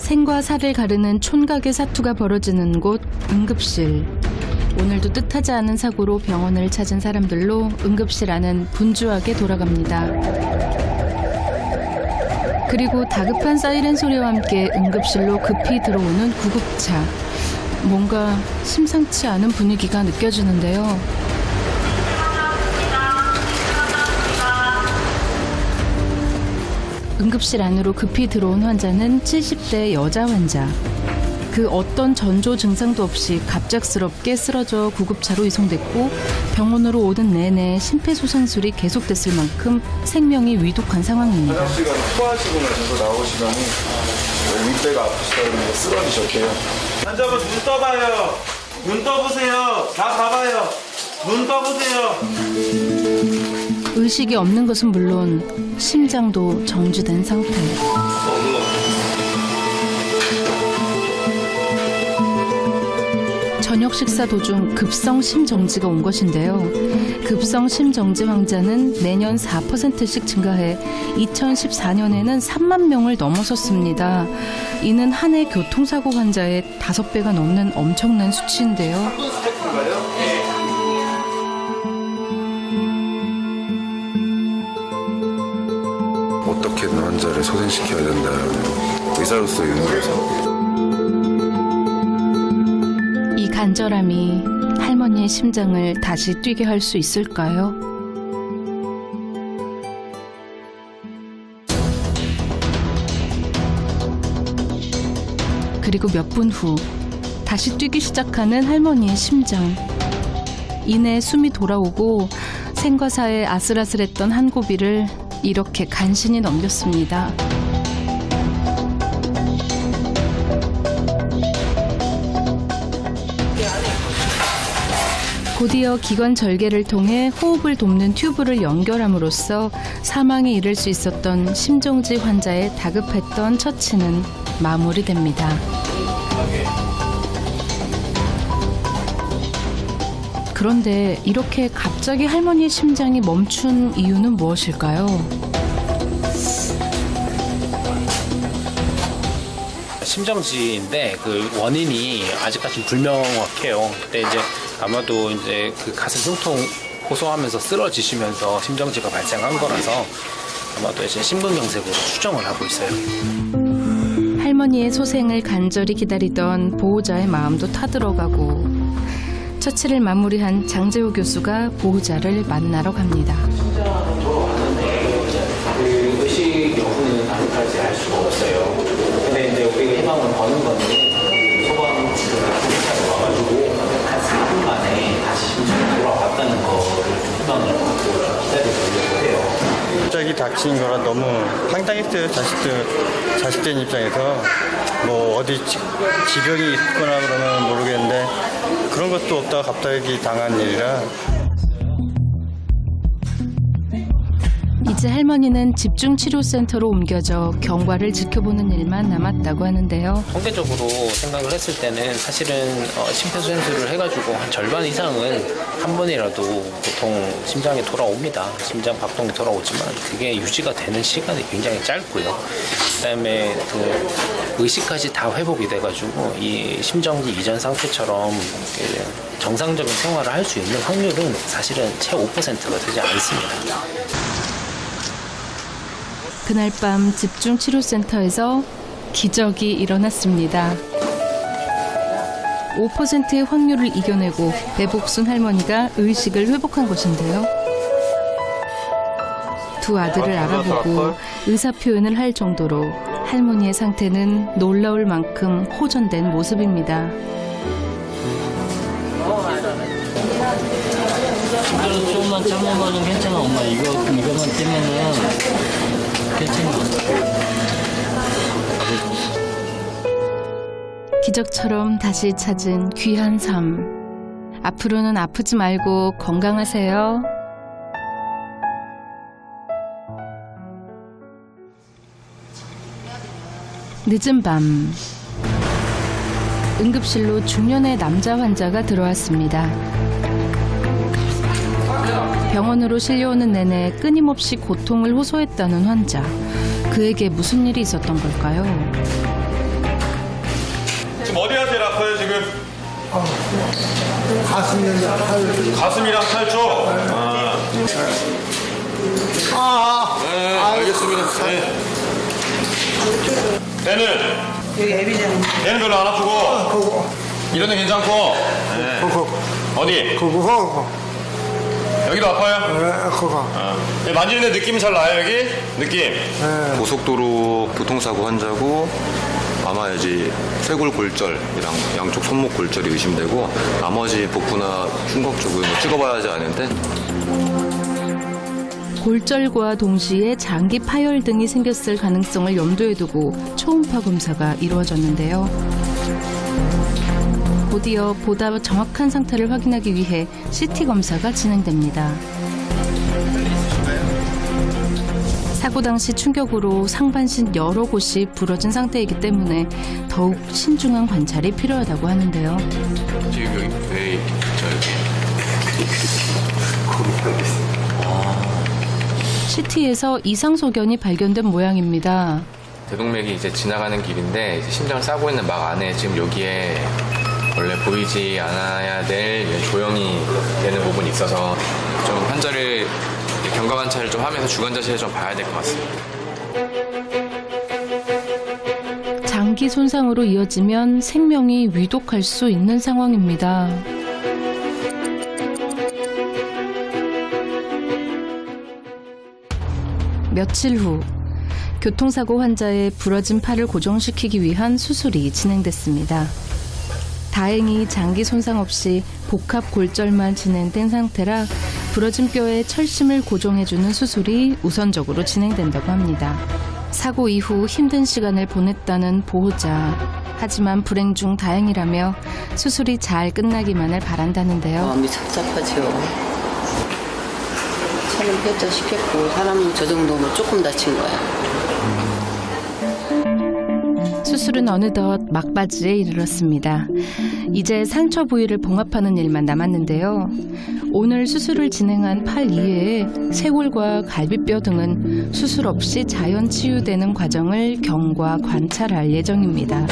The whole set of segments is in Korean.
생과 사를 가르는 촌각의 사투가 벌어지는 곳 응급실. 오늘도 뜻하지 않은 사고로 병원을 찾은 사람들로 응급실 안은 분주하게 돌아갑니다. 그리고 다급한 사이렌 소리와 함께 응급실로 급히 들어오는 구급차. 뭔가 심상치 않은 분위기가 느껴지는데요. 응급실 안으로 급히 들어온 환자는 70대 여자 환자. 그 어떤 전조 증상도 없이 갑작스럽게 쓰러져 구급차로 이송됐고 병원으로 오던 내내 심폐소생술이 계속됐을 만큼 생명이 위독한 상황입니다. 화장실 가서 토하시고 나셔서 나오시더니 윗배가 아프시다고 그러면서 쓰러지셨대요. 환자분 눈 떠봐요. 눈 떠보세요. 나 봐봐요. 눈 떠보세요. 의식이 없는 것은 물론 심장도 정지된 상태. 저녁 식사 도중 급성 심정지가 온 것인데요. 급성 심정지 환자는 내년 4%씩 증가해 2014년에는 3만 명을 넘어섰습니다. 이는 한 해 교통사고 환자의 5배가 넘는 엄청난 수치인데요. 어떻게든 환자를 소생시켜야 된다는 의사로서의 의무에서 이 간절함이 할머니의 심장을 다시 뛰게 할 수 있을까요? 그리고 몇 분 후 다시 뛰기 시작하는 할머니의 심장. 이내 숨이 돌아오고 생과 사의 아슬아슬했던 한 고비를 이렇게 간신히 넘겼습니다. 곧이어 기관 절개를 통해 호흡을 돕는 튜브를 연결함으로써 사망에 이를 수 있었던 심정지 환자의 다급했던 처치는 마무리됩니다. 그런데 이렇게 갑자기 할머니의 심장이 멈춘 이유는 무엇일까요? 심정지인데 그 원인이 아직까지 불명확해요. 근데 이제 아마도 이제 그 가슴 흉통 호소하면서 쓰러지시면서 심정지가 발생한 거라서 아마도 이제 심근경색으로 추정을 하고 있어요. 할머니의 소생을 간절히 기다리던 보호자의 마음도 타들어가고 처치를 마무리한 장재호 교수가 보호자를 만나러 갑니다. 심장은 돌아왔는데 그 의식 여부는 아직까지 알 수가 없어요. 근데 이제 우리가 희망을 거는 거는 소방 구급차가 와가지고 한 4분 만에 다시 심장이 돌아왔다는 거를 희망을 갖고 기다려보려고 해요. 갑자기 닥친 거라 너무 황당했어요. 자식된 입장에서 뭐 어디 지병이 있거나 그러면 모르겠는데 그런 것도 없다가 갑자기 당한 일이라. 이제 할머니는 집중치료센터로 옮겨져 경과를 지켜보는 일만 남았다고 하는데요. 통계적으로 생각을 했을 때는 사실은 심폐소생술을 해가지고 한 절반 이상은 한 번이라도 보통 심장이 돌아옵니다. 심장 박동이 돌아오지만 그게 유지가 되는 시간이 굉장히 짧고요. 그다음에 그 의식까지 다 회복이 돼가지고 이 심정지 이전 상태처럼 정상적인 생활을 할 수 있는 확률은 사실은 채 5%가 되지 않습니다. 그날 밤 집중치료센터에서 기적이 일어났습니다. 5%의 확률을 이겨내고 배복순 할머니가 의식을 회복한 것인데요. 두 아들을 알아보고 의사 표현을 할 정도로 할머니의 상태는 놀라울 만큼 호전된 모습입니다. 조금만 참으면 괜찮아, 엄마. 이거만 떼면은 괜찮아. 기적처럼 다시 찾은 귀한 삶. 앞으로는 아프지 말고 건강하세요. 늦은 밤. 응급실로 중년의 남자 환자가 들어왔습니다. 병원으로 실려오는 내내 끊임없이 고통을 호소했다는 환자. 그에게 무슨 일이 있었던 걸까요? 지금 어디 하세요? 아파요 지금? 가슴이랑 팔. 가슴이랑 팔 쪽? 네, 알겠습니다. 네. 배는? 여기 애비장. 배는 별로 안 아프고? 이런 데 괜찮고? 네. 어디? 여기도 아파요? 네, 만지는데 느낌이 잘 나요 여기? 느낌? 고속도로 교통사고 환자고 아마 이제 쇄골 골절이랑 양쪽 손목 골절이 의심되고 나머지 복부나 흉곽 쪽은 뭐 찍어봐야 하지 않은데 골절과 동시에 장기 파열 등이 생겼을 가능성을 염두에 두고 초음파 검사가 이루어졌는데요. 곧이어 보다 정확한 상태를 확인하기 위해 CT 검사가 진행됩니다. 사고 당시 충격으로 상반신 여러 곳이 부러진 상태이기 때문에 더욱 신중한 관찰이 필요하다고 하는데요. 지금 여기 배 CT에서 이상 소견이 발견된 모양입니다. 대동맥이 이제 지나가는 길인데 이제 심장을 싸고 있는 막 안에 지금 여기에 원래 보이지 않아야 될 조형이 되는 부분이 있어서 좀 환자를 경과 관찰을 좀 하면서 주관자실에 좀 봐야 될 것 같습니다. 장기 손상으로 이어지면 생명이 위독할 수 있는 상황입니다. 며칠 후 교통사고 환자의 부러진 팔을 고정시키기 위한 수술이 진행됐습니다. 다행히 장기 손상 없이 복합 골절만 진행된 상태라 부러진 뼈에 철심을 고정해주는 수술이 우선적으로 진행된다고 합니다. 사고 이후 힘든 시간을 보냈다는 보호자. 하지만 불행 중 다행이라며 수술이 잘 끝나기만을 바란다는데요. 마음이 섭섭하죠. 차는 폐자시켰고 사람은 저 정도면 조금 다친 거야. 수술은 어느덧 막바지에 이르렀습니다. 이제 상처 부위를 봉합하는 일만 남았는데요. 오늘 수술을 진행한 팔 이외에 쇄골과 갈비뼈 등은 수술 없이 자연 치유되는 과정을 경과 관찰할 예정입니다.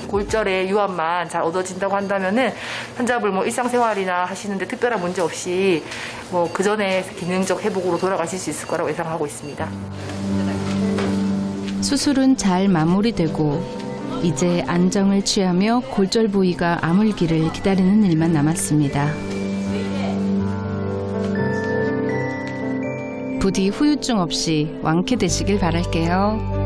골절의 유압만 잘 얻어진다고 한다면은 환자분 뭐 일상생활이나 하시는데 특별한 문제 없이 뭐 그 전에 기능적 회복으로 돌아가실 수 있을 거라고 예상하고 있습니다. 수술은 잘 마무리되고 이제 안정을 취하며 골절 부위가 아물기를 기다리는 일만 남았습니다. 부디 후유증 없이 완쾌되시길 바랄게요.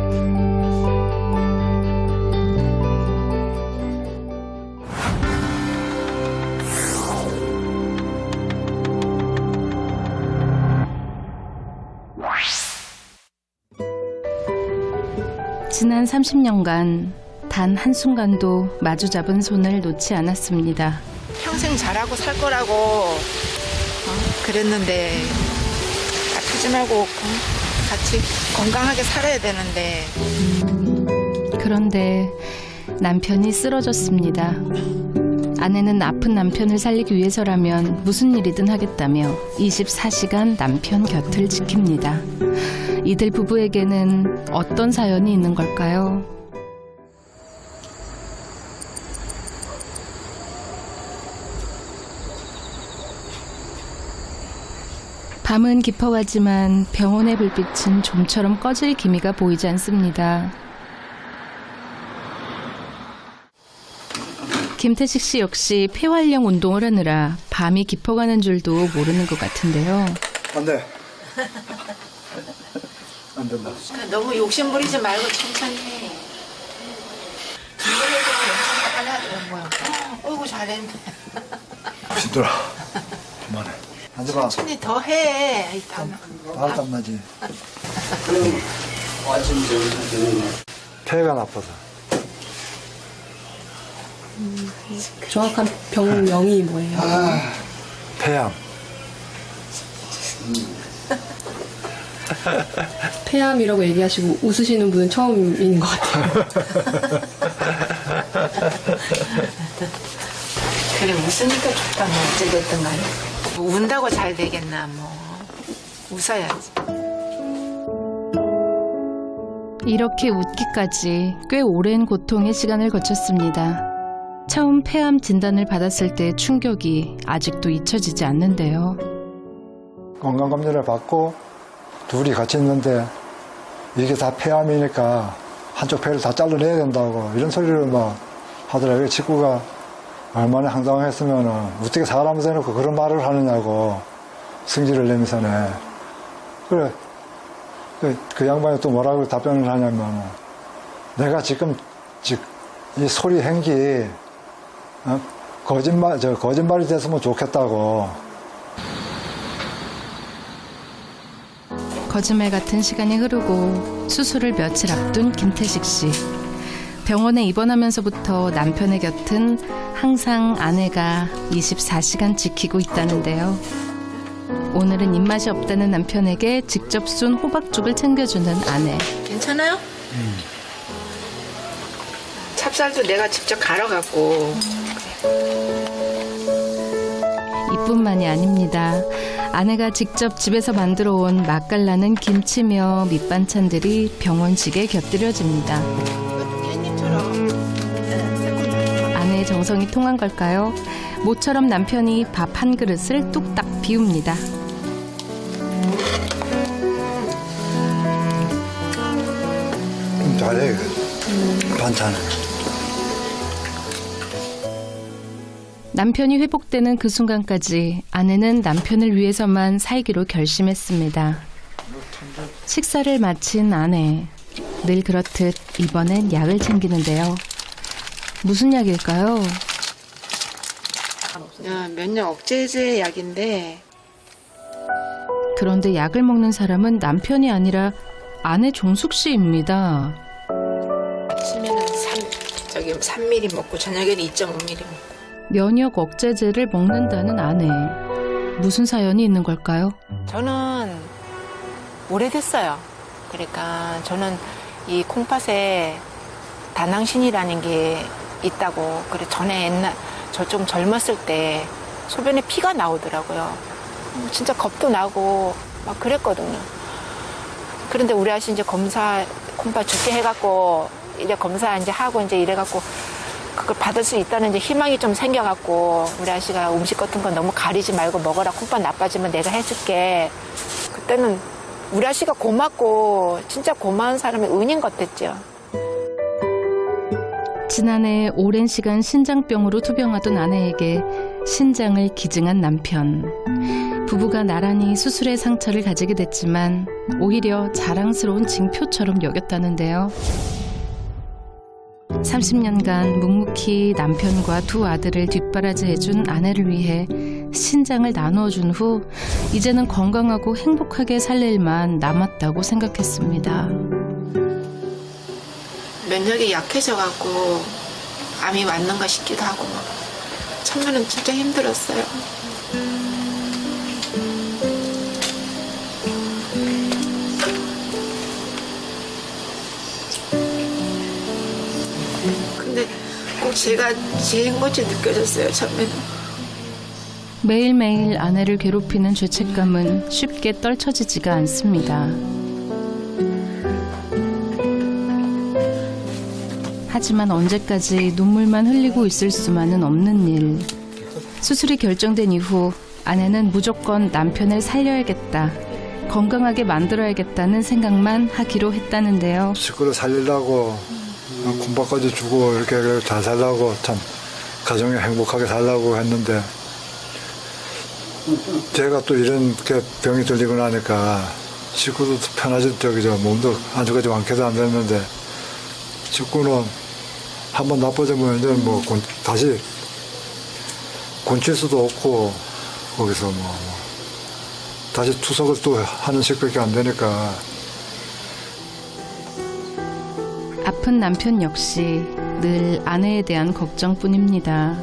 지난 30년간 단 한순간도 마주잡은 손을 놓지 않았습니다. 평생 잘하고 살 거라고 그랬는데 아프지 말고 같이 건강하게 살아야 되는데 그런데 남편이 쓰러졌습니다. 아내는 아픈 남편을 살리기 위해서라면 무슨 일이든 하겠다며 24시간 남편 곁을 지킵니다. 이들 부부에게는 어떤 사연이 있는 걸까요? 밤은 깊어가지만 병원의 불빛은 좀처럼 꺼질 기미가 보이지 않습니다. 김태식 씨 역시 폐활량 운동을 하느라 밤이 깊어가는 줄도 모르는 것 같은데요. 안 돼. 안 된다. 너무 욕심 부리지 말고 천천히 해. 어이구 잘했네. 힘들어. 그만해. 앉아봐. 천천히 더 해. 말도 안 나지. 폐가 나빠서. 정확한 병명이 뭐예요? 폐암. 폐암이라고 얘기하시고 웃으시는 분은 처음인 것 같아요. 그래 웃으니까 좋다. 뭐 어찌됐든 간에. 뭐 운다고 잘 되겠나 뭐. 웃어야지. 이렇게 웃기까지 꽤 오랜 고통의 시간을 거쳤습니다. 처음 폐암 진단을 받았을 때의 충격이 아직도 잊혀지지 않는데요. 건강검진을 받고 둘이 같이 있는데 이게 다 폐암이니까 한쪽 폐를 다 잘라내야 된다고 이런 소리를 막 하더라고요. 친구가 얼마나 황당했으면 어떻게 사람을 대놓고 그런 말을 하느냐고 승질을 내면서네. 그래 그 양반이 또 뭐라고 답변을 하냐면 내가 지금 이 소리 행기 거짓말이 됐으면 좋겠다고. 거짓말 같은 시간이 흐르고 수술을 며칠 앞둔 김태식 씨. 병원에 입원하면서부터 남편의 곁은 항상 아내가 24시간 지키고 있다는데요. 오늘은 입맛이 없다는 남편에게 직접 쏜 호박죽을 챙겨주는 아내. 괜찮아요? 찹쌀도 내가 직접 갈아갖고. 이뿐만이 아닙니다. 아내가 직접 집에서 만들어 온 맛깔나는 김치며 밑반찬들이 병원식에 곁들여집니다. 아내의 정성이 통한 걸까요? 모처럼 남편이 밥 한 그릇을 뚝딱 비웁니다. 잘해, 반찬을. 남편이 회복되는 그 순간까지 아내는 남편을 위해서만 살기로 결심했습니다. 식사를 마친 아내. 늘 그렇듯 이번엔 약을 챙기는데요. 무슨 약일까요? 면역 억제제 약인데. 그런데 약을 먹는 사람은 남편이 아니라 아내 종숙 씨입니다. 아침에는 3ml 먹고 저녁에는 2.5ml 먹고. 면역 억제제를 먹는다는 아내. 무슨 사연이 있는 걸까요? 저는 오래됐어요. 그러니까 저는 이 콩팥에 다낭신이라는 게 있다고. 그래 전에 저 좀 젊었을 때 소변에 피가 나오더라고요. 진짜 겁도 나고 막 그랬거든요. 그런데 우리 아저씨 이제 검사 콩팥 죽게 해갖고 이제 검사 이제 하고 이제 이래갖고 그걸 받을 수 있다는 이제 희망이 좀 생겨갖고 우리 아저씨가 음식 같은 거 너무 가리지 말고 먹어라. 콩팥 나빠지면 내가 해줄게. 그때는 우리 아저씨가 고맙고 진짜 고마운 사람의 은인 같았죠. 지난해 오랜 시간 신장병으로 투병하던 아내에게 신장을 기증한 남편. 부부가 나란히 수술의 상처를 가지게 됐지만 오히려 자랑스러운 징표처럼 여겼다는데요. 30년간 묵묵히 남편과 두 아들을 뒷바라지해준 아내를 위해 신장을 나누어준 후 이제는 건강하고 행복하게 살 일만 남았다고 생각했습니다. 면역이 약해져갖고 암이 왔는가 싶기도 하고 막 처음에는 진짜 힘들었어요. 근데 꼭 제가 죄인 것이 느껴졌어요, 처음에는. 매일매일 아내를 괴롭히는 죄책감은 쉽게 떨쳐지지가 않습니다. 하지만 언제까지 눈물만 흘리고 있을 수만은 없는 일. 수술이 결정된 이후 아내는 무조건 남편을 살려야겠다, 건강하게 만들어야겠다는 생각만 하기로 했다는데요. 식구를 살리려고 콩밥까지 주고 이렇게 잘 살라고 참 가정에 행복하게 살라고 했는데 제가 또 이렇게 병이 들리고 나니까 식구도 편하지 몸도 안쪽까지 완쾌도 안 됐는데 식구는 한번 나빠지면 이제 뭐 다시 곤칠 수도 없고 거기서 뭐 다시 투석을 또 하는 식밖에 안 되니까. 아픈 남편 역시 늘 아내에 대한 걱정뿐입니다.